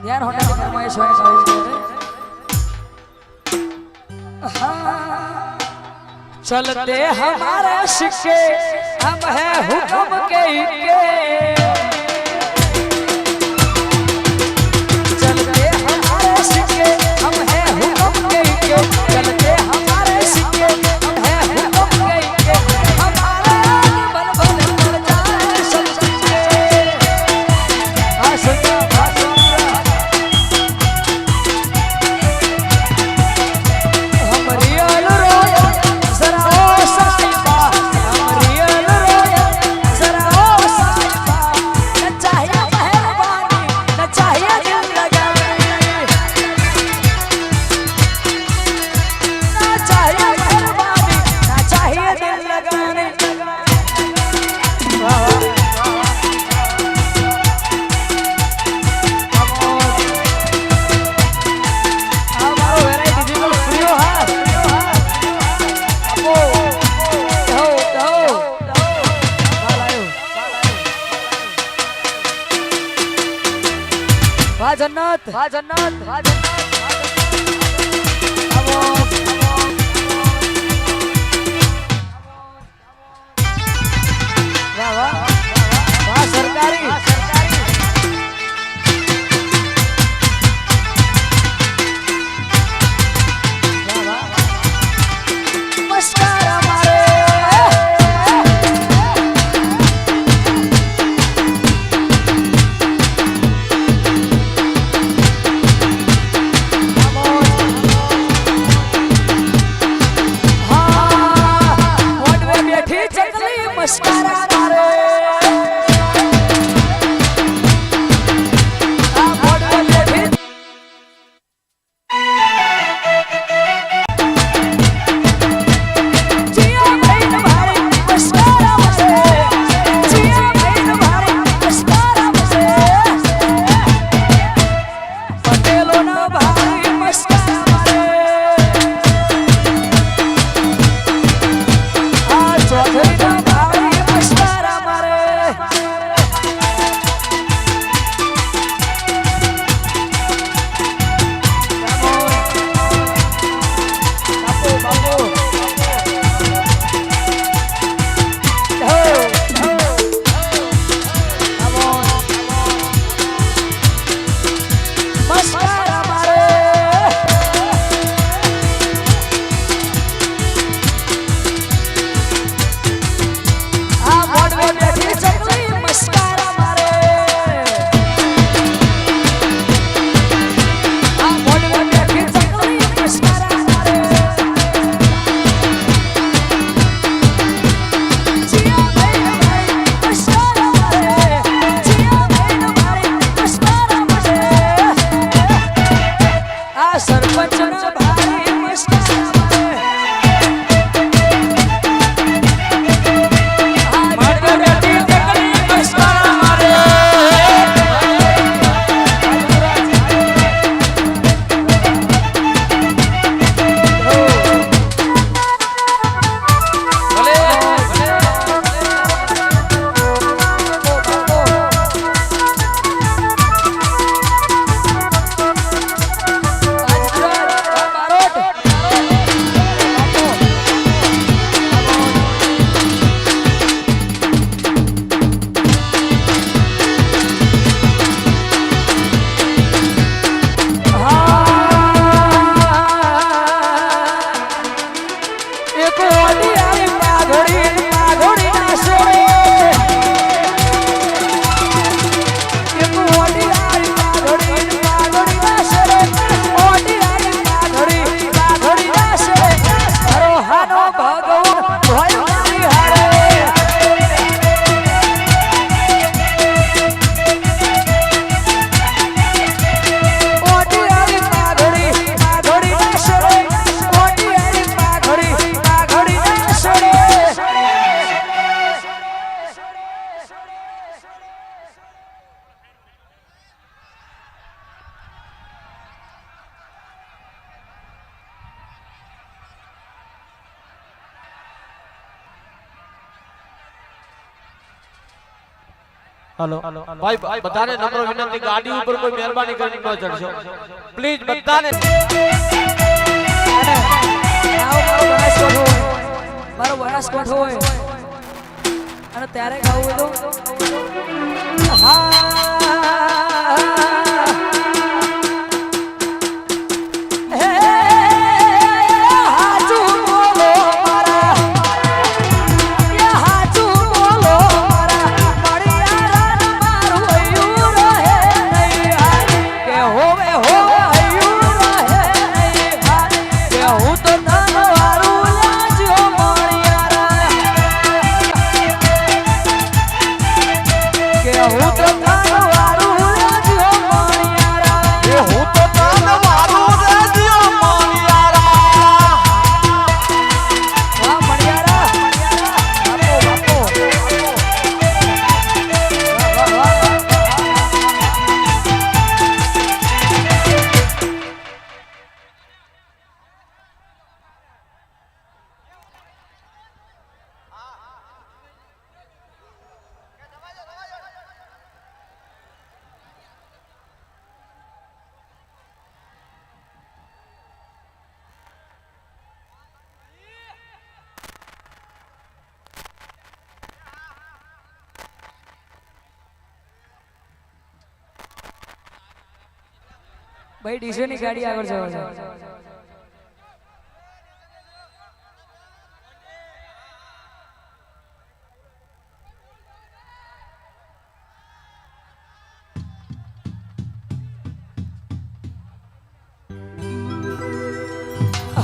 ધ્યાન હોન્ડાની ફરમાઈશ હોય चलते हमारे सिक्के हम है हुक्म के इक्के चलते हमारे सिक्के हम है हुक्म के इक्के चलते हमारे सिक्के हम है हुक्म के इक्के हमारा बल बल बल जाए सब चक्के आसुदा हम रियल रोयल जरा ओ साहिबा हम रियल रोयल जरा ओ साहिबा न चाहिए मेहरबानी न चाहिए दिल लगानी न चाहिए मेहरबानी न चाहिए दिल लगानी वाह वाह हमारो वेराइटी डिजिटल फ्रीओ हां अपो दो वालायो वाह जन्नत वाह जन्नत वाह जन्नत अपो वाह वाह वाह सरकारी नमस्कार हमारे हाँ, वोट में बैठी चकली मस्कारा मारे હાલો ભાઈ બધાને નમ્ર વિનંતી ગાડી ઉપર કોઈ મહેરબાની કરીને ન ચડશો પ્લીઝ બધાને મારો બનાસકોઠો હોય અને ત્યારે ગાવું તો ભાઈ ડીજે ની ગાડી આગળ જવા છે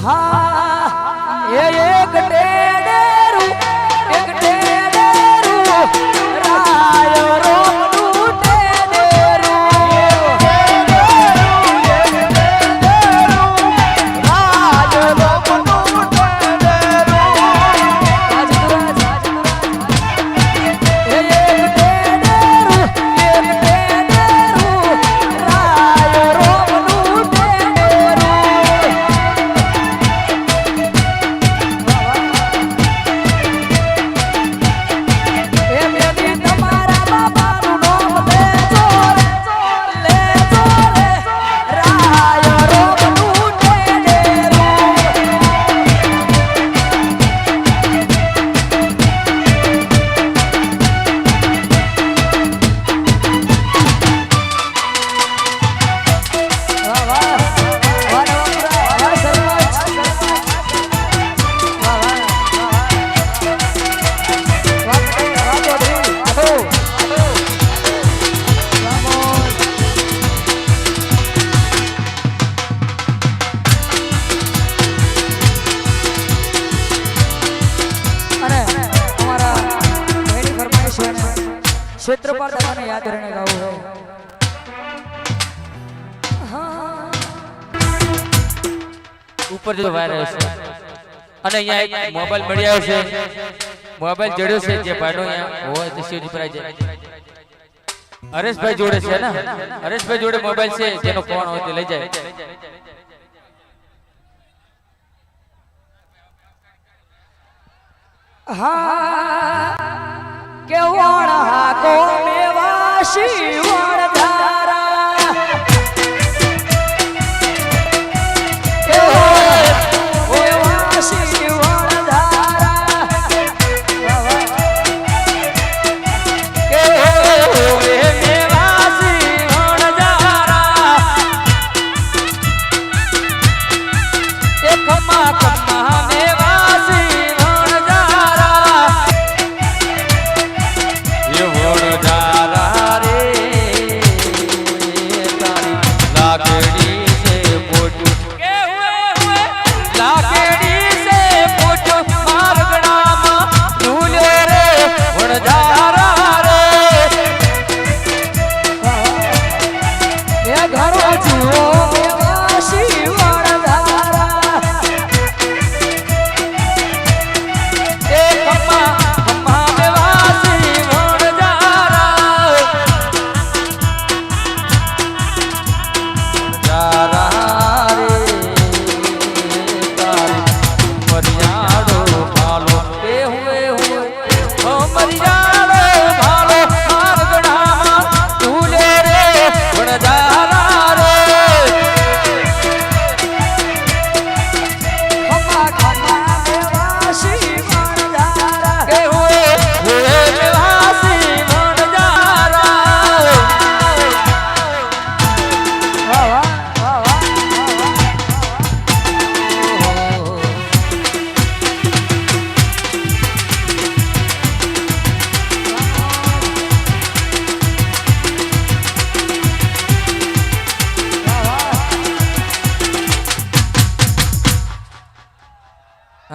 હા એક ટેડેરું રાયો રોમનું ટેડેરું क्षेत्रपाल दादा ने याद रहने गाओ है ઉપર જો વાયરસ છે અને અહીંયા એક મોબાઈલ મળી આવ્યો છે મોબાઈલ જડ્યો છે જે ભાઈનો અહીંયા હોય તે શિવજી પર આવી જાય હરેશભાઈ જોડે છે ને હરેશભાઈ જોડે મોબાઈલ છે જેનો ફોન હોય તે લઈ જાય હા કે વણ હાકો મેવાસી વણ ધારા કે ઓય વાસી વણ ધારા કે ઓય મેવાસી વણ ધારા એ ખમા ખમા મેવાસી વણ ધારા રે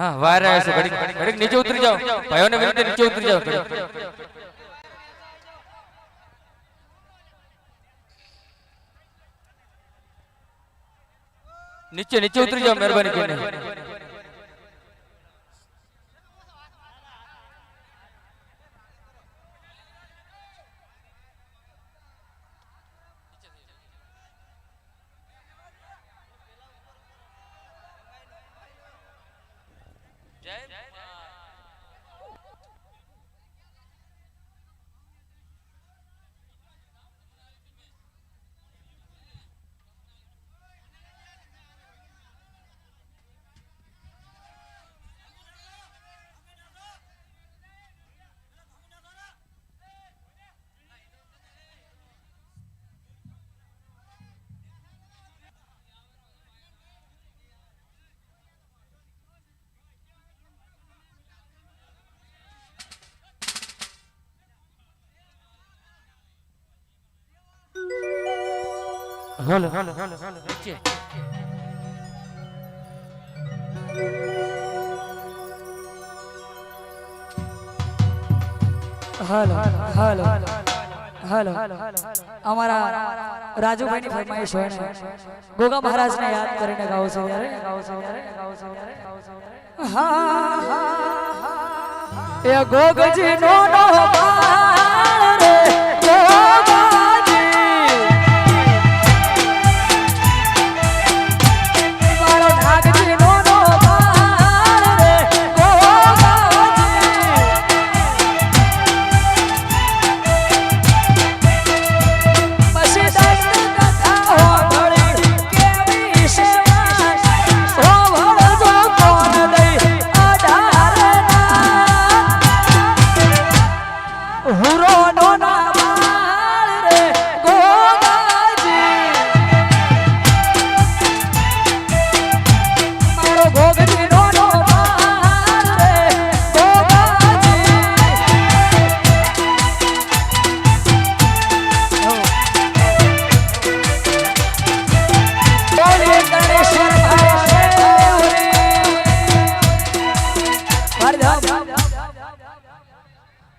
હા વાયર આવે છે ઘડીક ઘડીક નીચે ઉતરી જાઓ ભાઈઓને વિનંતી નીચે ઉતરી જાઓ ઘડીક. નીચે નીચે ઉતરી જાઓ મહેરબાની કરીને. હાલો હાલો હાલો હાલો નીચે. હાલો હાલો હાલો અમારા રાજુભાઈની ફરમાઈશ હોય ને ગોગા મહારાજને યાદ કરીને ગાઉં છું ત્યારે એ ગોગજી નો બાળ રે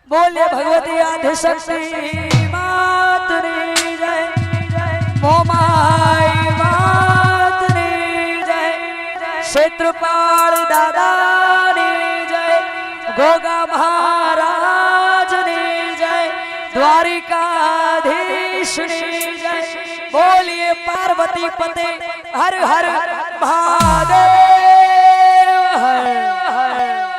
बोले भगवती आदिशक्ति मातरी जय मोमाई मातरी जय क्षेत्रपाल दादानी जय गोगा महाराजनी जय द्वारिकाधीशनी जय बोलिए पार्वती पते हर हर महादेव हर हर